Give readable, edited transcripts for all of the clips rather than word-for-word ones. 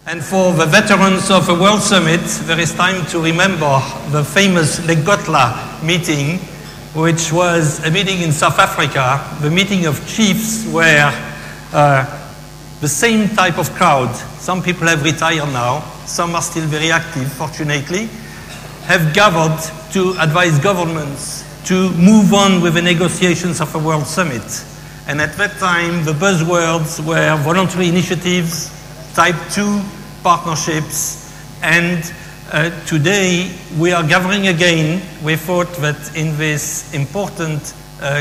And for the veterans of the World Summit, there is time to remember the famous Legotla meeting, which was a meeting in South Africa, the meeting of chiefs where the same type of crowd, some people have retired now, some are still very active, fortunately, have gathered to advise governments to move on with the negotiations of a World Summit. And at that time, the buzzwords were voluntary initiatives, type 2 partnerships, and today we are gathering again. We thought that in this important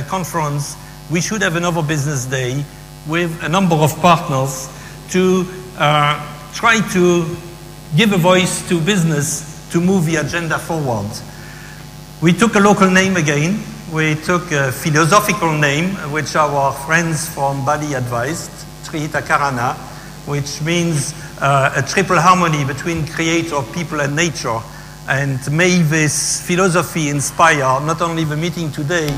conference, we should have another business day with a number of partners to try to give a voice to business to move the agenda forward. We took a local name again. We took a philosophical name, which our friends from Bali advised, Trihita Karana, which means a triple harmony between creator, people, and nature. And may this philosophy inspire not only the meeting today,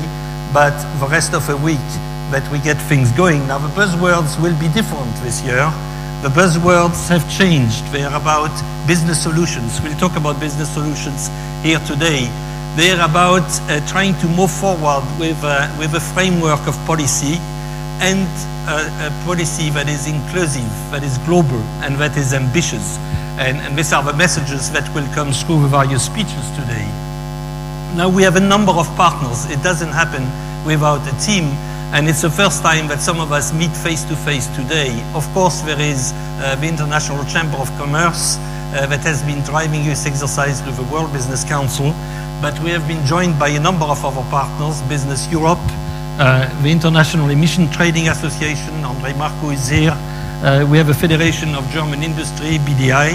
but the rest of the week that we get things going. Now, the buzzwords will be different this year. The buzzwords have changed. They are about business solutions. We'll talk about business solutions here today. They're about trying to move forward with a framework of policy, and a policy that is inclusive, that is global, and that is ambitious. And these are the messages that will come through with various speeches today. Now, we have a number of partners. It doesn't happen without a team. And it's the first time that some of us meet face-to-face today. Of course, there is the International Chamber of Commerce that has been driving this exercise with the World Business Council. But we have been joined by a number of other partners, Business Europe, the International Emission Trading Association, André Marco is here. We have a Federation of German Industry, BDI,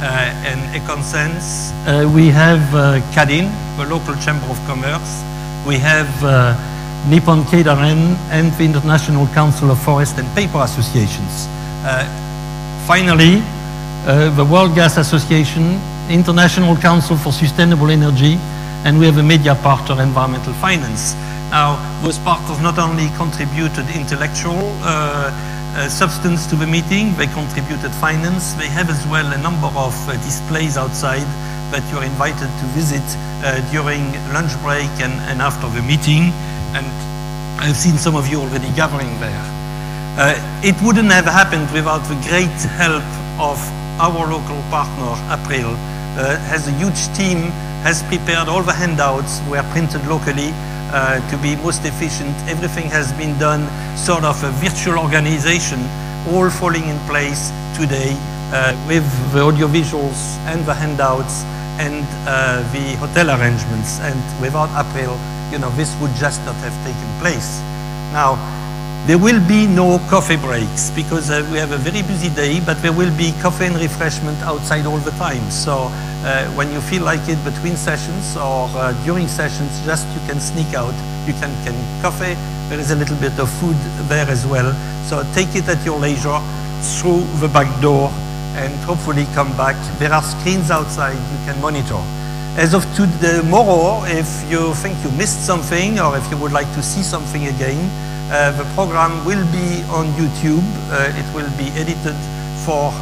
and Econsense. We have CADIN, the local Chamber of Commerce. We have Nippon Keidaren and the International Council of Forest and Paper Associations. Finally, the World Gas Association, International Council for Sustainable Energy, and we have a media partner, Environmental Finance. Now, those partners not only contributed intellectual substance to the meeting, they contributed finance. They have as well a number of displays outside that you're invited to visit during lunch break and after the meeting. And I've seen some of you already gathering there. It wouldn't have happened without the great help of our local partner, April. Has a huge team, has prepared all the handouts, were printed locally to be most efficient. Everything has been done, sort of a virtual organization, all falling in place today with the audiovisuals and the handouts and the hotel arrangements. And without April, you know, this would just not have taken place. Now, there will be no coffee breaks because we have a very busy day, but there will be coffee and refreshment outside all the time. So when you feel like it between sessions or during sessions, just you can sneak out. You can coffee. There is a little bit of food there as well. So take it at your leisure through the back door and hopefully come back. There are screens outside you can monitor. As of tomorrow, if you think you missed something or if you would like to see something again, the program will be on YouTube. It will be edited for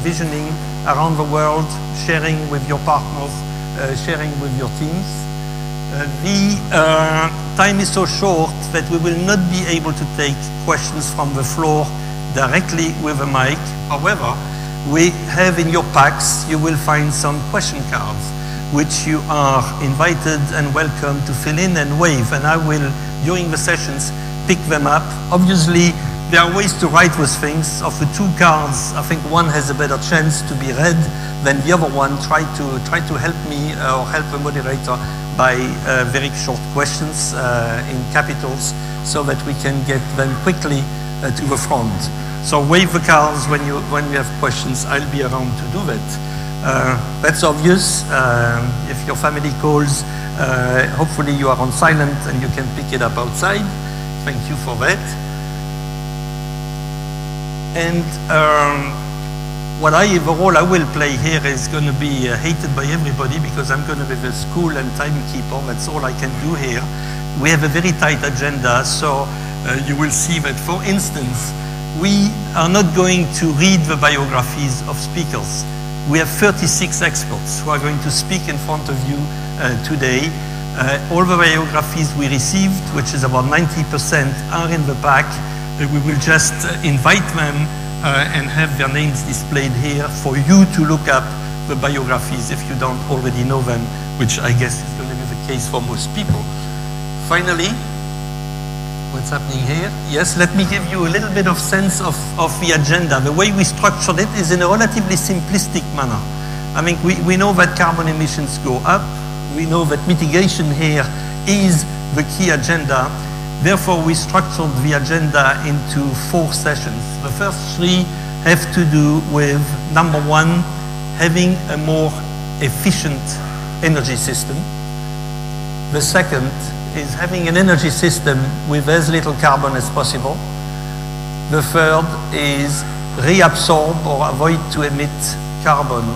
visioning around the world, sharing with your partners, sharing with your teams. The time is so short that we will not be able to take questions from the floor directly with a mic. However, we have in your packs, you will find some question cards, which you are invited and welcome to fill in and wave. And I will, during the sessions, pick them up. Obviously, there are ways to write those things. Of the two cards, I think one has a better chance to be read than the other one. Try to help me or help the moderator by very short questions in capitals so that we can get them quickly to the front. So wave the cards when you have questions. I'll be around to do that. That's obvious. If your family calls, hopefully you are on silent and you can pick it up outside. Thank you for that. And the role I will play here is going to be hated by everybody because I'm going to be the school and timekeeper. That's all I can do here. We have a very tight agenda, so you will see that, for instance, we are not going to read the biographies of speakers. We have 36 experts who are going to speak in front of you today. All the biographies we received, which is about 90%, are in the pack. We will just invite them and have their names displayed here for you to look up the biographies if you don't already know them, which I guess is going to be the case for most people. Finally, what's happening here? Yes, let me give you a little bit of sense of the agenda. The way we structured it is in a relatively simplistic manner. I mean, we know that carbon emissions go up. We know that mitigation here is the key agenda. Therefore, we structured the agenda into 4 sessions. The first 3 have to do with, number 1, having a more efficient energy system. The second is having an energy system with as little carbon as possible. The third is reabsorb or avoid to emit carbon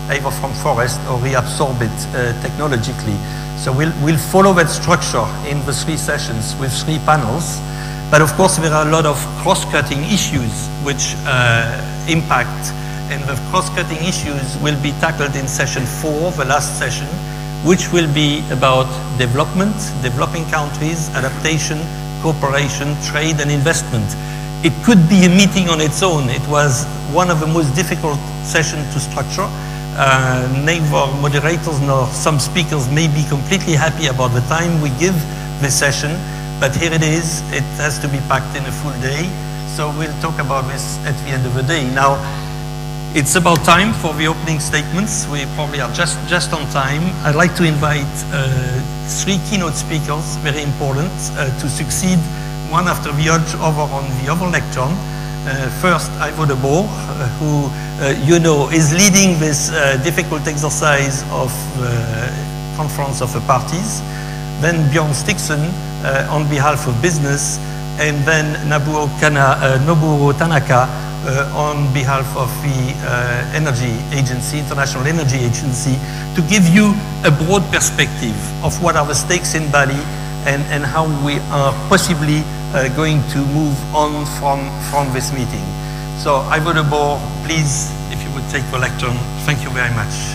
either from forest or reabsorb it technologically. So we'll follow that structure in the 3 sessions with 3 panels. But of course, there are a lot of cross-cutting issues which impact, and the cross-cutting issues will be tackled in session 4, the last session, which will be about development, developing countries, adaptation, cooperation, trade, and investment. It could be a meeting on its own. It was one of the most difficult sessions to structure. Neither moderators nor some speakers may be completely happy about the time we give the session, but here it is. It has to be packed in a full day. So we'll talk about this at the end of the day. Now, it's about time for the opening statements. We probably are just on time. I'd like to invite 3 keynote speakers, very important, to succeed one after the other on the other lectern. First, Ivo de Boer, who you know is leading this difficult exercise of Conference of the Parties. Then Bjorn Stigson on behalf of business, and then Nobuo Tanaka on behalf of the Energy Agency, International Energy Agency, to give you a broad perspective of what are the stakes in Bali and how we are possibly going to move on from this meeting. So, Ivo de Boer, please, if you would take the lectern. Thank you very much.